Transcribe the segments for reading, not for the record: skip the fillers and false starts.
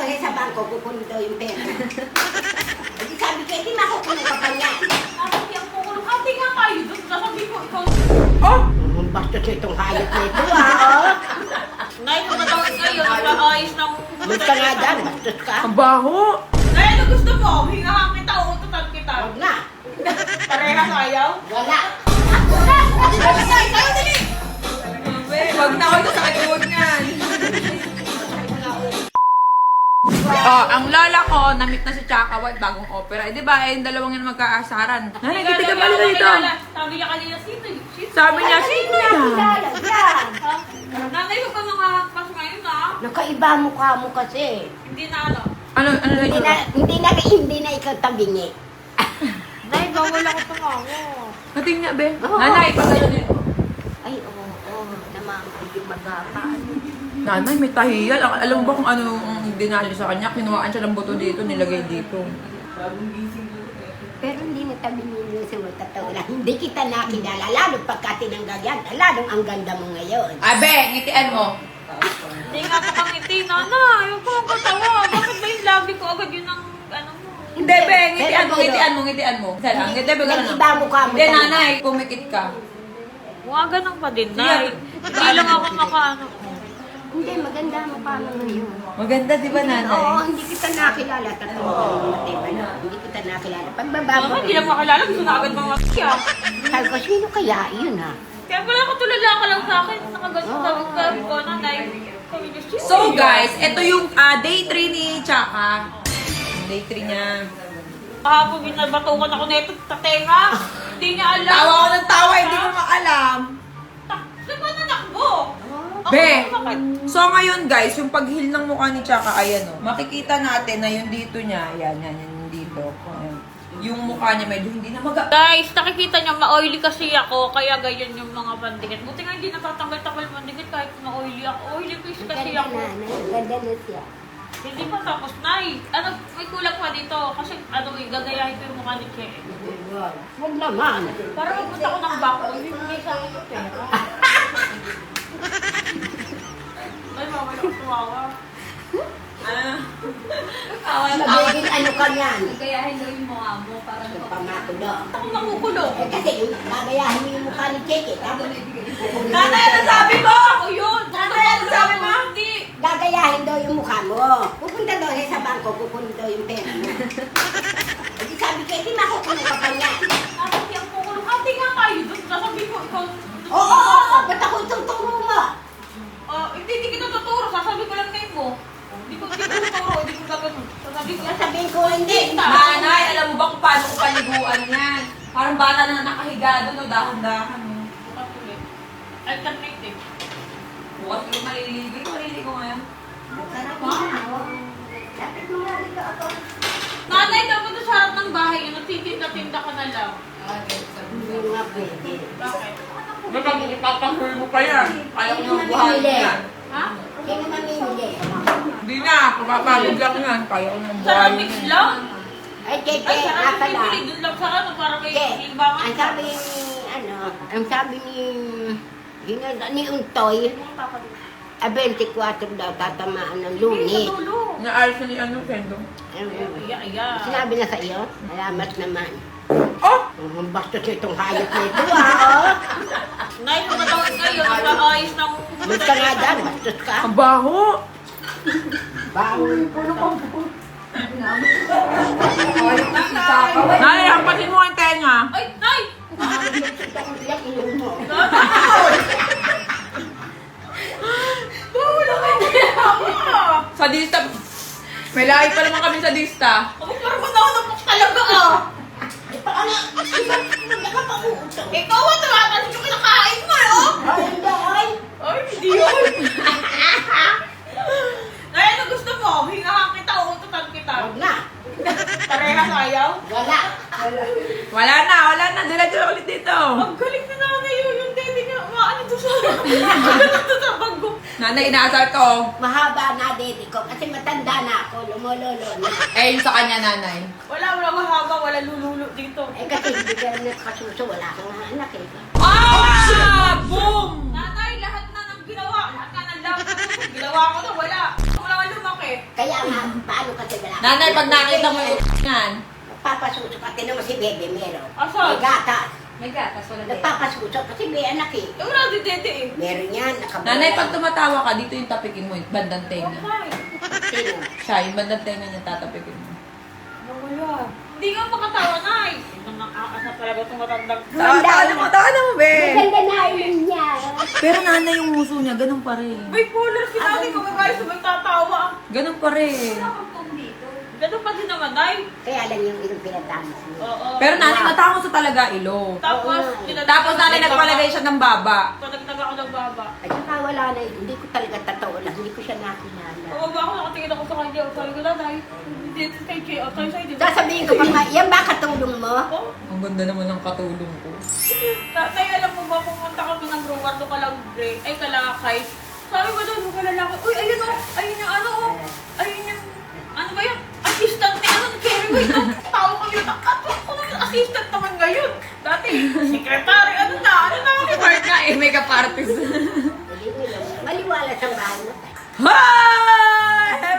daw sa bangko, kukunin daw yung pera. Kasi sabi ko, hindi makukunin ka pa niyan. Bakit yung kukulong? Ate nga kayo doon. Sasabi ko, ikaw. Oh! Bastos itong hayop na ito, oh! Nay, pagkatawag kayo, nag-aayos ng... Basta nga dyan, bastos ka. Ang baho. Nay, ano gusto mo? Hingahan kita, uututan kita. Huwag na. Parehas ayaw? Wala. Nay, tayo dali! Wag na ako sa katuwag niyan. Oh, ang lola ko, namit na si Chaka White, bagong opera. Eh, di ba, yung dalawang yan magkaasaran. Nanay, hindi ka balik dito. Sabi niya kanina, sino? Sabi niya, sino yan? Kilala yan. Nanay, huwag ka makakpas ngayon ah. Nakaiba mukha mo kasi. Hindi na ano. Ano Hindi na ikaw tabingi. Nay, bawal ako tumawa. Nating niya, be. Oo. Nanay, pag ano Ay, oo, naman yung magapa. Nanay, may tahiyal. Alam mo ba kung ano ang dinali sa kanya? Kinuhaan siya ng buto dito, nilagay dito. Pero hindi na tabingi mo sa mga tatawa lang. Hindi kita nakilala, lalo pagka tinanggal yan. Lalong ang ganda mo ngayon. Abe, ngitian mo. Hindi nga ako kangiti, nanay. Huwag ka katawa. Bakit ba yung labi ko agad yun ang ano mo? Hindi, be, ngitian mo. Isa lang, ngiti, be, gano'n. Nag-iba mukha mo. Hindi, nanay, pumikit ka. Mukha ganun pa din, nay. Hindi lang ako makaano. Hindi, maganda mo pa mo ngayon. Maganda, di ba, nanay? Oo, hindi kita nakilala. Hindi kita nakilala. Pagbaba mo. Mama, hindi lang makilala. Gusto na agad mga kya. Sabi ko, sino kaya yun ha? Kaya pala katulala ka lang sa akin. Nakaganto sabi ko, nanay. Sabi niya, "Sino So yun?" guys, ito yung day 3 ni Chaka. Day 3 niya. Kahapon binabatukan ako na ito sa tenga. Hindi niya alam. Tawa ko ng tawa, hindi ko maalam. Saan ba nanakbo? Be, Bakit? so ngayon guys, yung paghil ng mukha ni Chaka, ayan o. Makikita natin na yung dito niya, yan, yung dito. Ayan. Yung mukha niya medyo hindi na Guys, nakikita niyo ma-oily kasi ako, kaya ganyan yung mga pandikit. Buti nga hindi natatanggal-tanggal pandikit kahit ma-oily ako. Oily face kasi ako. Ganda na siya. Hindi pa tapos, nay. Ano, may kulang pa dito. Kasi ano, gagayahin ko yung mukha ni Che. Huwag naman. Para magpunta ko ng bako, hindi sa akin yung pera. Ay, mama, ako tumawa. Magiging ano ka yan? Gayahin daw yung mukha mo para Yung pamato daw. Ako makukulong. Eh, kasi yung gagayahin mo yung mukha ni Cheke. Tapos, Nanay, ano sabi mo? Ako yun! Nanay, ano sabi mo? Hindi! gagayahin daw yung mukha mo. Pupunta daw sa bangko, kukunin daw yung pera mo. Kasi sabi ko, hindi makukunin ka pa niyan. Bakit yung kukulong? Ate nga kayo doon. Sasabi ko, ikaw... Oo, ba't ako ituturo mo? Hindi kita tuturo. Sasabi ko lang kayo mo. Hindi ko tuturo. Hindi ko gagawin. Sasabi ko, Sabihin ko, hindi. Nanay, alam mo ba kung paano ko paliguan yan? Parang bata na nakahiga doon, no? Dahan-dahan. No? Patuloy. Alternative. Bukas ko maliligo ngayon. Sarap mo. Lapit mo nga dito ako. Nanay, dapat sa harap ng bahay yun. Nagtitinda-tinda ka na lang. Hindi nga pwede. Bakit? Bakit ipapahuli mo pa yan? Kaya ko Hindi nang buhayin mamimili. yan. Ha? Hindi na mamimili. Hindi na, papapagod lang yan. Kaya ko nang Sarap buhayin mix yan. lang? Ay, Cheke, Ay, sarap nga pala. bibili. Doon lang sa ano, para may Che, limbangan. ang sabi ni, ni Untoy, 24 daw tatamaan ng Hindi, lunit. sa dulo. Naalis na ni ano, Sendo? Iya. Sinabi na sa iyo, salamat naman. Oh! Ang bastos itong hayop na ito, oh. Nay, pagkatawag kayo, nag-aayos ng... Basta nga dyan, bastos ka. Ang baho! Bawal puno ko. Nanay, hampasin mo ang tenga. Ay, Nay! Wala kayo kaya Sa dista, may lahi pa naman kami sa dista. Ako parang mananapok talaga ah! Nakapag-uusap. Ikaw ang tumatanong yung kinakain mo eh oh! Ay, hindi, ay. Ay, hindi yun! Nay, ano gusto mo? Hingahan kita, uututan kita. Huwag na. Parehas ayaw? Wala. Wala na. Diretso ulit dito. Ang galing na nanay yun. Yung daddy niya, maano to sa... Ano to sa bag ko? Nanay, inaasar ko. Mahaba na dito ko kasi matanda na ako, lumulolo na. Eh, yung sa kanya, nanay. Wala mahaba, wala lululo dito. Eh kasi hindi ka rin nakasuso, wala kang anak eh. Ah! Boom! Nanay, lahat na ng ginawa. Lahat na ng love ko. Ginawa ko na, wala. Wala lumaki. malaki. Kaya nga, paano kasi wala? Nanay, pag nakita mo yung yan, Nagpapasuso ka, tinan mo si Bebe meron. Asan? May gatas. May gatas, wala din. Nagpapasuso kasi may anak eh. Eh, wala din dede eh. Meron yan, nakabuhay. nanay, pag tumatawa ka, dito yung tapikin mo, yung bandang tenga. Okay. Sino? Siya, yung bandang tenga niya tatapikin mo. Nawala. Hindi nga makatawa, Nay. Nang nakakas na talaga itong matandang. Tawa na mo, be! Maganda na ilong niya. Pero nanay, yung muso niya, ganun pa rin. Bipolar si Nanay, kung may kayo sabay tatawa. Ganun pa rin. Ganun pa din naman, Nay. Kaya lang yung ilong pinatamas mo. Oo. Pero nanay, matako sa talaga ilo. Tapos, Tapos nanay, nagpalagay siya ng baba. Padagdag ako ng baba. At saka wala na, hindi ko talaga totoo lang, hindi ko siya nakilala. Pababa ako, nakatingin ako sa kanya. Sabi ko, Nanay, dito kay Kay, tayo sa'yo dito. Sasabihin ko pa nga, yan ba katulong mo? Oh, Ang ganda naman ng katulong ko. Tatay, alam mo ba, pumunta kami ng Broward o Kalagre, ay Kalakay. Sabi ko doon, mga lalaki, uy, ayun o, ayun yung ano o, ayun yung, ano ba yun, assistant ni ano, ni Kerry White, tao kami yun, ako yung assistant naman ngayon. Dati, secretary, ano na ako. Part nga eh, makeup artist. Hindi ko lang. Maliwala sa bahay mo. Hi!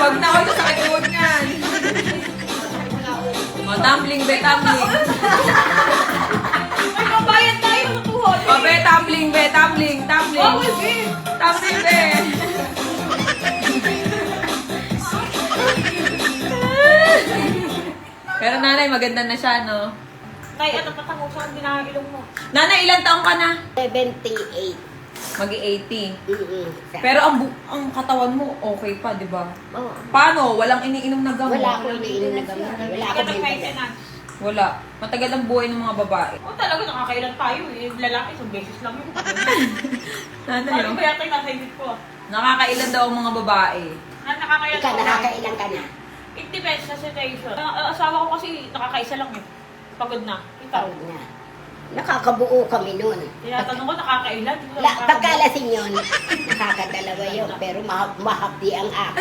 Wag na ako ito sa katuod niyan. Tumbling, be, tumbling. May mabayad tayo sa tuhod. O, be, tumbling, be, tumbling, tumbling. Oh, be. Tumbling, be. Pero nanay, maganda na siya, no? Nay, ano patangusan, dinahilong mo. Nanay, ilang taong ka na? 78. Mag-80. Pero, Pero ang katawan mo, okay pa, di ba? oh, Paano? Walang iniinom na gamot? wala akong iniinom na gamot. Wala akong Ganun maintenance. maintenance. Wala. Matagal ang buhay ng mga babae. O talaga, nakakailan tayo eh. Yung lalaki, isang beses lang yun. Nanay, Ano no? ba yata yung nasa isip ko? Nakakailan daw ang mga babae. Nakakailan Ikaw, ko. nakakailang ka na. It depends sa situation. Ang asawa ko kasi nakakaisa lang eh. Pagod na. Ikaw. Tawag na. Nakakabuo kami noon. Tinatanong ko, nakakailan? Pagkalasing yun, nakakadalawa yun. Pero mahapdi ang ako.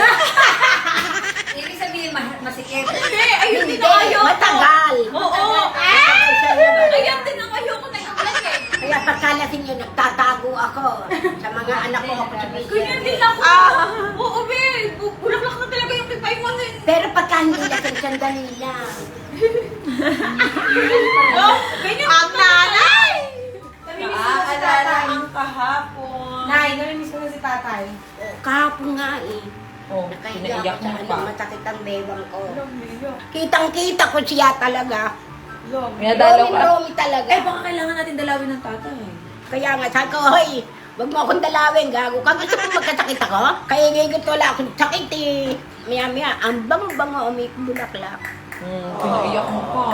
Ibig sabihin, masikip. Hindi, ayun din Hindi, ang ayoko. matagal. Oo. Matagal siya naman. Ayun din ang ayoko na iulan eh. Kaya pagkalasing yun, nagtatago ako sa mga anak ko ako sa Ganyan din video. ako. Oo, be. Bulaklak na talaga yung pipay mo. Pero pagka hindi lasing, sandali lang. Oh, ganyan. Ang nanay! Naaalala ang kahapon. Nay, namimiss ko na si tatay. Kahapon nga eh. Oh, Nakahiga pinaiyak ako sa mo ano, pa. masakit ang bewang ko. Alam mo yun. Kitang-kita ko siya talaga. Alam. Minadalaw ka. Romy talaga. Eh, baka kailangan natin dalawin ng tatay. Kaya nga, sabi ko, hoy, wag mo akong dalawin, gago ka. Gusto mo magkasakit ako? Kaya ngayon wala akong sakit eh. Maya-maya, ang bango-bango, may bulaklak. Pinaiyak mo pa.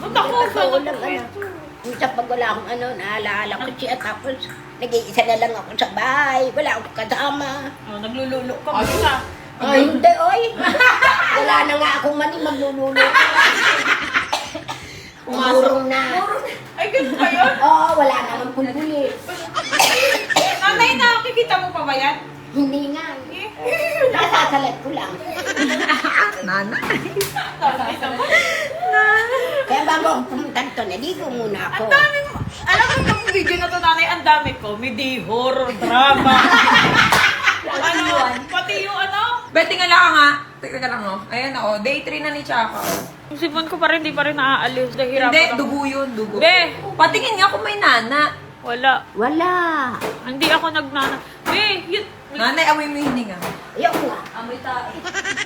Ba't ako? Totoo Saan lang, ako? ano. Minsan pag wala akong ano, naalaala ko siya. Tapos, nag-iisa na lang ako sa bahay. Wala akong kasama. Oh, naglululo ka ba isa? Ay, hindi, oy. Wala na nga akong mani maglululo. Umurong na. Ay, ganun ba yun? Oo, wala naman pulbuli. Nanay, nakikita mo pa ba yan? Hindi nga. Nasasalat ko lang. Nanay. Kaya bago ako pumunta dito, naligo muna ako. Ang dami mo. Alam mo itong video na to, nanay, ang dami comedy, horror, drama. Ano, pati yung ano. Betty nga lang nga. Teka lang, oh. Ayan, oh. Day 3 na ni Chaka. Yung sipon ko pa rin, di pa rin naaalis. Nahihirapan Hindi, ako. dugo yun, dugo. Be! Patingin nga kung may nana. Wala. Wala. Hindi ako nagnana. Be, yun. Nanay, amoy mo yung hininga. Ayoko nga. Amoy tayo.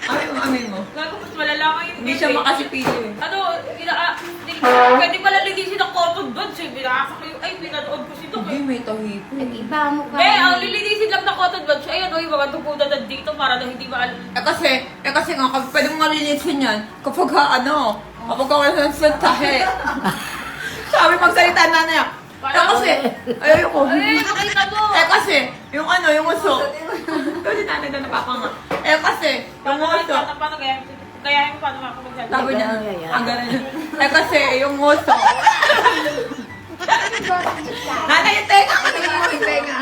Amoy mo. Gago, mas malalaman yung Hindi siya bebe. makasipili eh. Ano, pwede pala linisin ang cotton buds eh. Pinanood ko si Dok Hindi, eh. may tahipo. Nag-iba mo ka. Ang lilinisin lang ng cotton buds. Ayan o, yung mga tupunan dito para na hindi maalam. Kasi nga, pwede mo nga linisin yan kapag kapag wala ng tahe. Sabi pagsalita na niya. Kasi, ayoko. Eh, nakita mo. Kasi, yung yung uso. Kasi nanay na napapanga. Kasi, yung uso. Paano kaya? Kaya yung paano ako magsalita? Sabi niya, Ganun yan. ang ganun. Kasi, yung uso. Nanay, yung tenga. Tingnan mo yung tenga.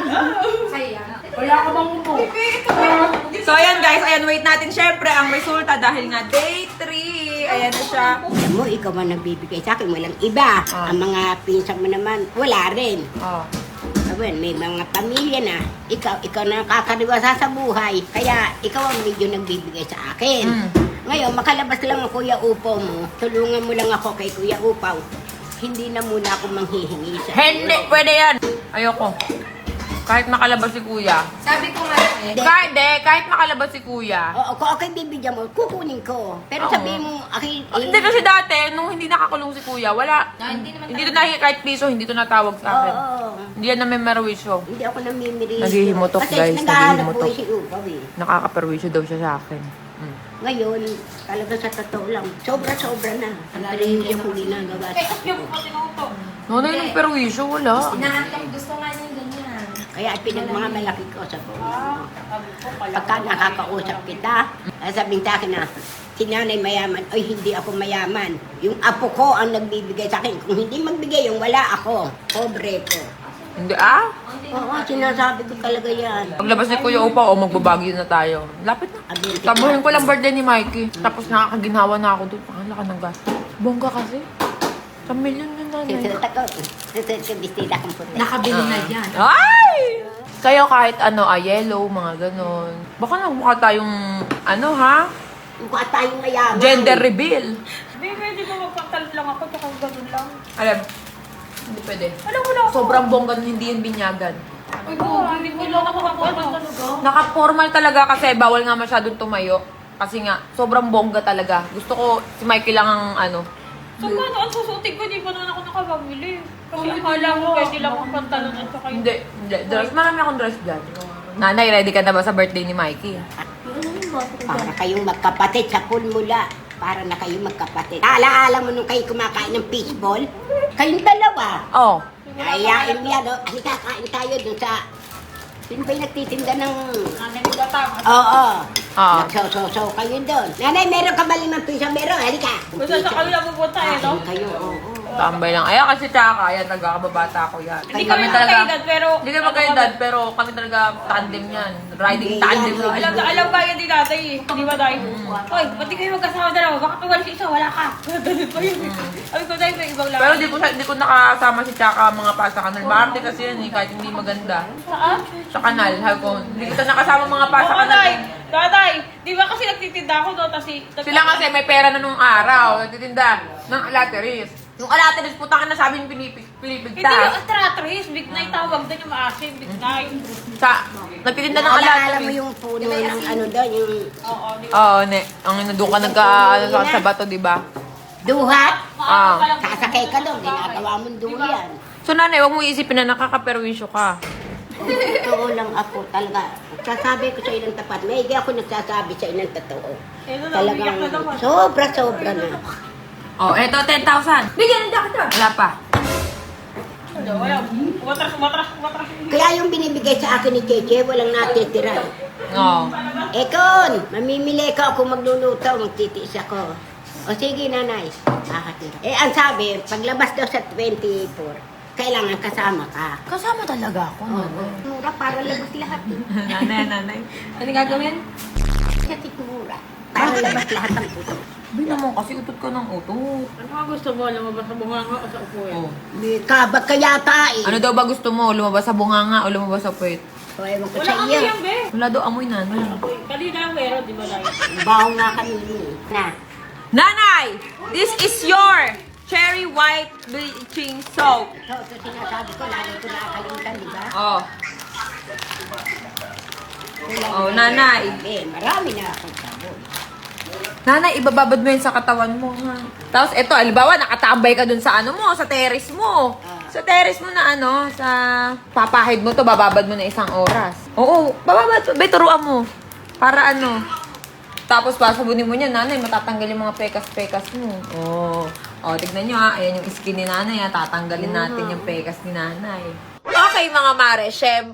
Wala ka bang upo? So, ayan guys. Ayan, wait natin syempre ang resulta dahil nga day 3. Ayan na siya. Alam mo, ikaw ang nagbibigay sa akin, walang iba. Ah. Ang mga pinsan mo naman, wala rin. Oh. Sabihin, may mga pamilya na, ikaw na nakakariwasa sa buhay, kaya ikaw ang medyo nagbibigay sa akin. Mm. Ngayon, makalabas lang ang Kuya Upaw mo, tulungan mo lang ako kay Kuya Upaw, hindi na muna ako manghihingi sa Hindi, pwede yan. Ayoko. Kahit makalabas si kuya. Sabi ko nga eh. Kahit makalabas si kuya. Oo, kung ako'y bibigyan mo, kukunin ko. Pero Oo. sabihin mo, Hindi kasi dati, nung hindi nakakulong si kuya, wala. No, hindi naman Hindi to nahi kahit piso, hindi to natawag sa akin. Oo. Hindi yan namin merwisyo. Hindi ako namimiri. Naghihimutok, Kasi guys, naghahanap naghihimutok. buhay si Upaw eh. Nakakaperwisyo daw siya sa akin. Mm. Ngayon, talaga sa totoo lang, sobra-sobra na. Ang perwisyo kong ginagawa Eh, sa yung kasi nauto. Nonoy, ng perwisyo, wala. Inaantong gusto nga niya yung ganyan. Kaya pinagmamalaki ko sa buhay. Sabi ko, kala Pagka nakakausap kita, sabihin sa akin na, si nanay mayaman, ay hindi ako mayaman. Yung apo ko ang nagbibigay sa akin. Kung hindi magbigay yung wala ako, pobre ko. Hindi ah? Oo, sinasabi ko talaga yan. Paglabas ni Kuya Upa, o magbabagyo na tayo. Lapit na. Abinti Tabuhin ko lang birthday ni Mikey. Tapos nakakaginawa na ako doon. Ang laka ng gas. Bongga kasi. Sa milyon yun nanay. Susunod ako. Susunod ko, bistila kong puti. Nakabili na dyan. Ay! Kayo kahit ano, yellow, mga ganon. Baka nagmukha tayong, ano ha? Mukha tayong mayaman. Gender reveal. Hindi, pwede ko magpagtalit lang ako, tsaka ganun lang. Alam, hindi pwede. Alam mo na ako. Sobrang bongga nun, hindi yung binyagan. Uy, hindi ko lang ako talaga. Naka-formal talaga kasi bawal nga masyadong tumayo. Kasi nga, sobrang bongga talaga. Gusto ko, si Mikey lang ang ano. So, paano ang susutin ko? Di pa naman ako nakabamili. Kasi akala ko pwede lang ang pantalon at saka yung... Hindi. Dress. Marami akong dress dyan. Nanay, ready ka na ba sa birthday ni Mikey? Para kayong magkapatid sa mula. Para na kayong magkapatid. Alaala mo nung kayo kumakain ng fishball? Kayong dalawa. Oh. Ayain mo yan, oh. Halika, kain tayo dun sa... Sino ba yung nagtitinda ng... Nanay mo gatang. Oo. Ah. Nagsaw-saw kayo doon. Nanay, meron ka ba 5 piso? Meron, halika. Basta sa kanila pupunta eh, no? Kain kayo, oo. Tambay lang. Ayan kasi tsaka, yan, nagkakababata ko yan. Hindi kami magkaedad, pero... Hindi kami magkaedad, pero kami talaga tandem yan. Riding tandem. Yan, Alam ba yan din natin eh. Di ba dahil? Hoy, ba't di kayo magkasama dalawa? Baka kawalis isa, wala ka. Ganun pa yun. Sabi ko dahil may ibang Pero lakas. di ko nakasama si Chaka mga pa sa kanal. Maarte kasi yan eh, kahit hindi maganda. Saan? Sa kanal, sabi ko, hindi ko nakasama mga pa sa Oo, kanal. Day. Tatay, di ba kasi nagtitinda ako doon, kasi... Sila kasi may pera na nung araw, nagtitinda ng alateris. Yung alateris, putang na sabi yung Hindi pinipigta. yung atratris, big night tawag doon yung maasim, big night. Sa, nagtitinda ng Alaala mo alateris. yung puno ng ano doon, yung Oo, di ba? Oo, ne. Ang doon ka sa bato, di ba? duhat. Ah. Sasakay ka doon, ginagawa mong duyan. So nanay, huwag mo isipin na nakakaperwisyo ka. Totoo lang ako talaga. Sasabi ko sa inang tapat, may ako nagsasabi sa inang totoo. Eh, no, Talagang nabiyak na naman. sobra-sobra na. Oh, eto 10,000. Bigyan na kita. Wala pa. Wala, umatras. Kaya yung binibigay sa akin ni Cheche, walang natitira. Oo. Ekon, mamimili ka ako magluluto, magtitiis ako. O sige nanay, kakatira. Ang sabi, paglabas daw sa 24, kailangan kasama ka. Kasama talaga ako. Mura para labas lahat. Nanay. Ano gagawin? Kasi mura. Para labas lahat ng puto. Sabi naman kasi utot ka ng utot. Ano nga gusto mo? Lumabas sa bunganga o sa upuin? Oh. May kabag ka yata eh. Ano daw ba gusto mo? Lumabas sa bunganga o lumabas sa puwet? O ewan ko Wala sa kami iyo. yan, be. Wala daw amoy nanay. Kanina meron, di ba dahil? Baho nga kami na. Nanay! This is your cherry white bleaching soap. Ito sinasabi ko, lalo ko nakakalimutan, di ba? Oh. Kailangan Oh, ko nanay. sabi, marami na akong sabon. Nanay, ibababad mo yun sa katawan mo, ha? Tapos, eto, alibawa, nakatambay ka dun sa ano mo, sa terrace mo. Sa terrace mo na ano, sa papahid mo to, bababad mo na 1 oras. Oo, bababad. Bay, turuan mo. Para ano. Tapos, pasabunin mo niya, nanay, matatanggal yung mga pekas-pekas mo. Oo. Oh, tignan nyo ha. Ayan yung skin ni nanay ha. Tatanggalin natin yung pekas ni nanay. Okay, mga mare, syempre.